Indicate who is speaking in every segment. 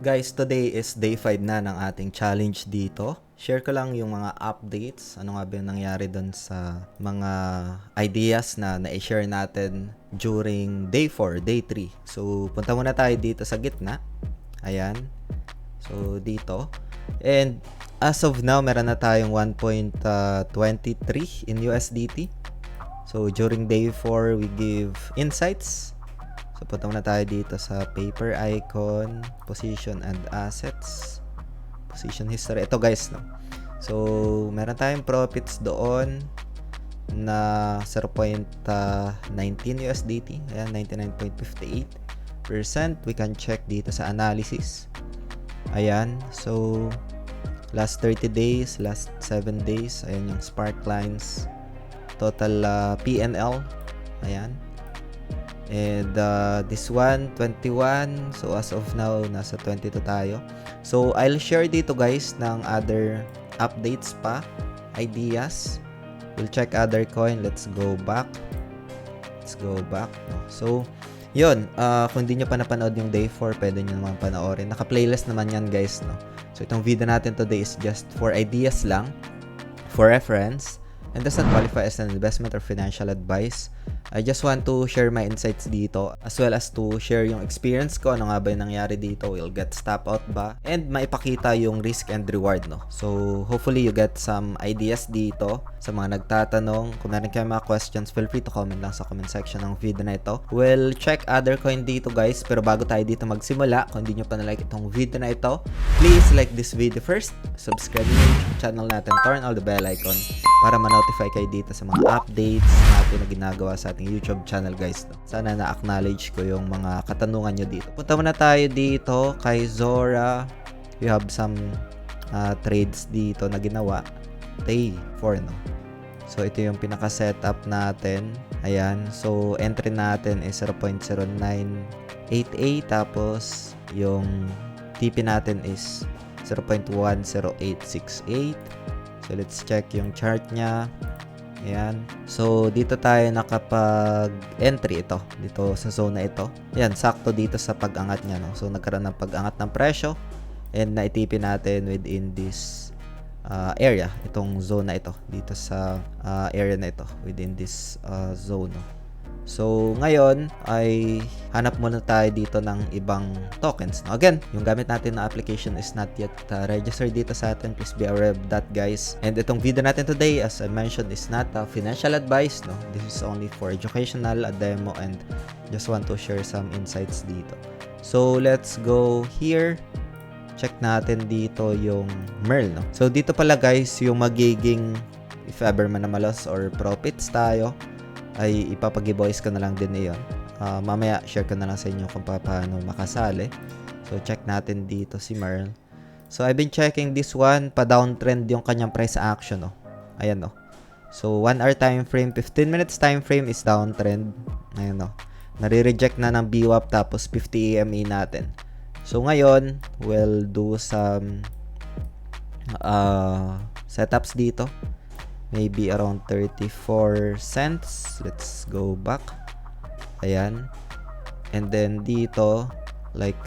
Speaker 1: Guys, today is day 5 na ng ating challenge dito. Share ko lang yung mga updates. Ano nga ba yung nangyari doon sa mga ideas na na-share natin during day 4, day 3. So, punta muna tayo dito sa gitna. Ayan. So, dito. And as of now, meron na tayong 1.23 in USDT. So, during day 4, we give insights. So, punta muna tayo dito sa paper icon, position and assets, position history. Ito guys, no? So, meron tayong profits doon na 0.19 USDT. Ayan, 99.58%. We can check dito sa analysis. Ayan, so, last 30 days, last 7 days. Ayan yung spark lines. Total PNL. Ayan. And this one, 21. So, as of now, nasa 22 tayo. So, I'll share dito guys ng other updates pa, ideas. We'll check other coin. Let's go back. No? So, yun. Kung hindi nyo pa napanood yung day 4, pwede nyo naman panoorin. Naka-playlist naman yan guys. No? So, itong video natin today is just for ideas lang. For reference. And does not qualify as an investment or financial advice. I just want to share my insights dito as well as to share yung experience ko. Ano nga ba yung nangyari dito? Will get stop out ba? And maipakita yung risk and reward, no? So, hopefully you get some ideas dito sa mga nagtatanong. Kung meron kayo mga questions, feel free to comment lang sa comment section ng video na ito. We'll check other coin dito guys. Pero bago tayo dito magsimula, kung hindi nyo pa na-like itong video na ito, please like this video first. Subscribe yung channel natin. Turn on the bell icon para ma-notify kayo dito sa mga updates natin na ginagawa sa ating YouTube channel guys. Sana na-acknowledge ko yung mga katanungan nyo dito. Punta muna tayo dito kay Zora. We have some trades dito na ginawa. Day 4, no? So, ito yung pinaka-setup natin. Ayan. So, entry natin is 0.0988. Tapos, yung TP natin is 0.10868. So, let's check yung chart niya. Ayan. So, dito tayo nakapag-entry ito. Dito sa zone na ito. Ayan, sakto dito sa pag-angat niya. No? So, nagkaroon ng pag-angat ng presyo. And naitipin natin within this area. Itong zone na ito. Dito sa area na ito. Within this zone. No? So, ngayon ay hanap muna tayo dito ng ibang tokens. No? Again, yung gamit natin na application is not yet registered dito sa atin. Please be aware of that, guys. And itong video natin today, as I mentioned, is not financial advice. No? This is only for educational, a demo, and just want to share some insights dito. So, let's go here. Check natin dito yung Merl. No? So, dito pala, guys, yung magiging if ever man na malos or profits tayo, ay ipapag-giveaways ko na lang din iyon. Mamaya share ko na lang sa inyo kung paano makasali. So check natin dito si Merl. So I've been checking this one, pa downtrend yung kanyang price action, no. Ayan, no. So 1 hour time frame, 15 minutes time frame is downtrend. Ayan, no. Nare-reject na ng VWAP tapos 50 EMA natin. So ngayon, we'll do some setups dito. Maybe around 34 cents. Let's go back. Ayan. And then dito, like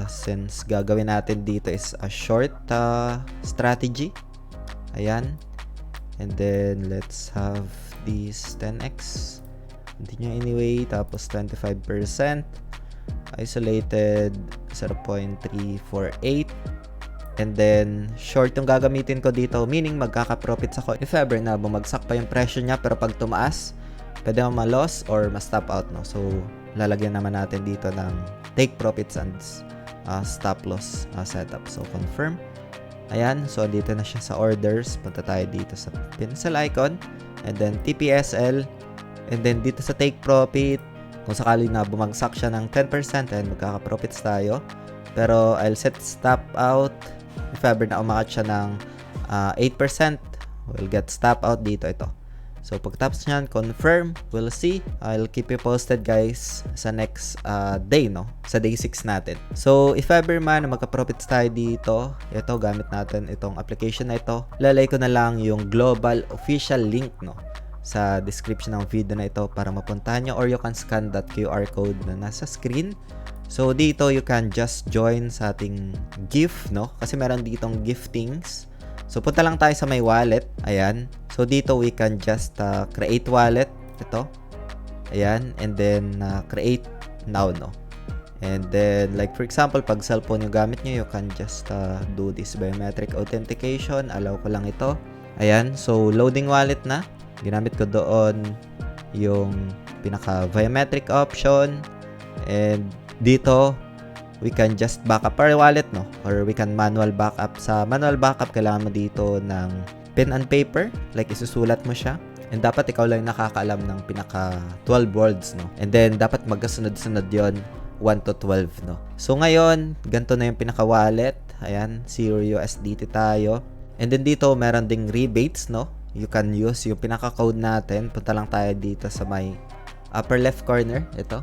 Speaker 1: since gagawin natin dito is a short strategy. Ayan. And then let's have this 10x. Continue anyway. Tapos 25%. Isolated 0.348. And then, short yung gagamitin ko dito. Meaning, magkaka-profits ako if ever na bumagsak pa yung presyo niya. Pero pag tumaas, pwede mo ma-loss or ma-stop out, no? So, lalagyan naman natin dito ng take profits and stop loss setup. So, confirm. Ayan. So, dito na siya sa orders. Punta tayo dito sa pencil icon. And then, TPSL. And then, dito sa take profit. Kung sakali na bumagsak siya ng 10%, and magkaka-profits tayo. Pero, I'll set stop out. If ever na umakat siya ng 8%, we'll get stop out dito ito. So, pagtapos nyan, confirm. We'll see. I'll keep you posted, guys, sa next day, no? Sa day 6 natin. So, if ever man na magka-profits tayo dito, ito, gamit natin itong application na ito. Lalay ko na lang yung global official link, no? Sa description ng video na ito para mapuntahan nyo, or you can scan that QR code na nasa screen So dito you can just join sa ating gift, no? Kasi meron ditong giftings. So punta lang tayo sa may wallet. Ayan. So dito we can just create wallet. Ito. Ayan. And then create now, no? And then like for example, pag cellphone yung gamit nyo, you can just do this biometric authentication. Allow ko lang ito. Ayan. So loading wallet na. Ginamit ko doon yung pinaka biometric option. And dito we can just backup our wallet, no? Or we can manual backup. Sa manual backup, kailangan mo dito ng pen and paper. Like, isusulat mo siya. And dapat ikaw lang nakakaalam ng pinaka 12 words, no? And then, dapat magkasunod-sunod yon 1 to 12, no? So, ngayon, ganito na yung pinaka wallet. Ayan, 0 USDT tayo. And then dito, meron ding rebates, no? You can use yung pinaka code natin. Punta lang tayo dito sa may upper left corner. Ito.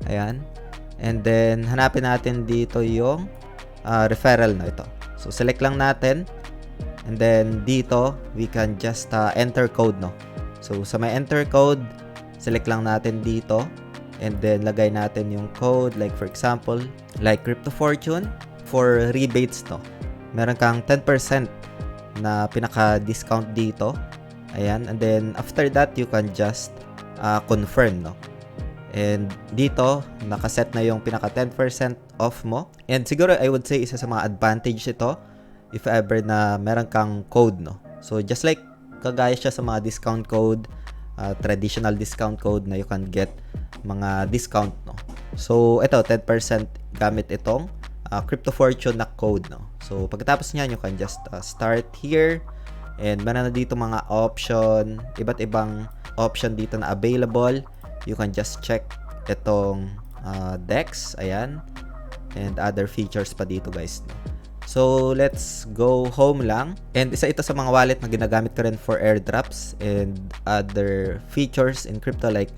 Speaker 1: Ayan. And then, hanapin natin dito yung referral na ito. So, select lang natin. And then, dito, we can just enter code, no? So, sa may enter code, select lang natin dito. And then, lagay natin yung code. Like, for example, like Crypto Fortune for rebates, no? Meron kang 10% na pinaka-discount dito. Ayan. And then, after that, you can just confirm, no? And dito, nakaset na yung pinaka 10% off mo. And siguro, I would say, isa sa mga advantage ito if ever na meron kang code, no? So, just like kagaya siya sa mga discount code, traditional discount code na you can get mga discount, no? So, ito, 10% gamit itong Crypto Fortune na code, no? So, pagkatapos niyan, you can just start here. And meron na dito mga option, iba't ibang option dito na available. You can just check itong DEX, ayan, and other features pa dito, guys, no? So, let's go home lang. And isa ito sa mga wallet na ginagamit ko rin for airdrops and other features in crypto, like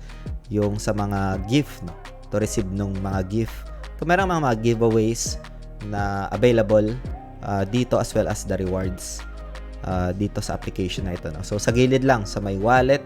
Speaker 1: yung sa mga gift, no? To receive nung mga gift. Kung meron mga giveaways na available dito, as well as the rewards dito sa application na ito, no? So, sa gilid lang, sa may wallet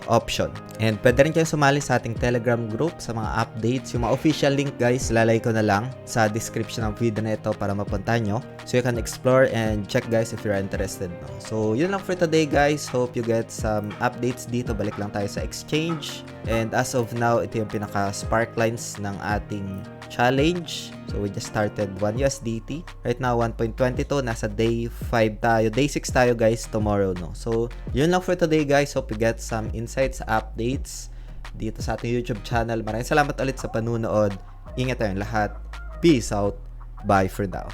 Speaker 1: option. And pwede rin kayo sumali sa ating Telegram group sa mga updates. Yung mga official link, guys, lalay ko na lang sa description ng video na ito para mapuntahan nyo. So, you can explore and check, guys, if you're interested, no? So, yun lang for today, guys. Hope you get some updates dito. Balik lang tayo sa exchange. And as of now, ito yung pinaka-sparklines ng ating challenge. So, we just started 1 USDT. Right now, 1.22. Nasa day 5 tayo. Day 6 tayo, guys, tomorrow, no? So, yun lang for today, guys. Hope you get some insights, updates dito sa ating YouTube channel. Maraming salamat ulit sa panunood. Ingat tayong lahat. Peace out. Bye for now.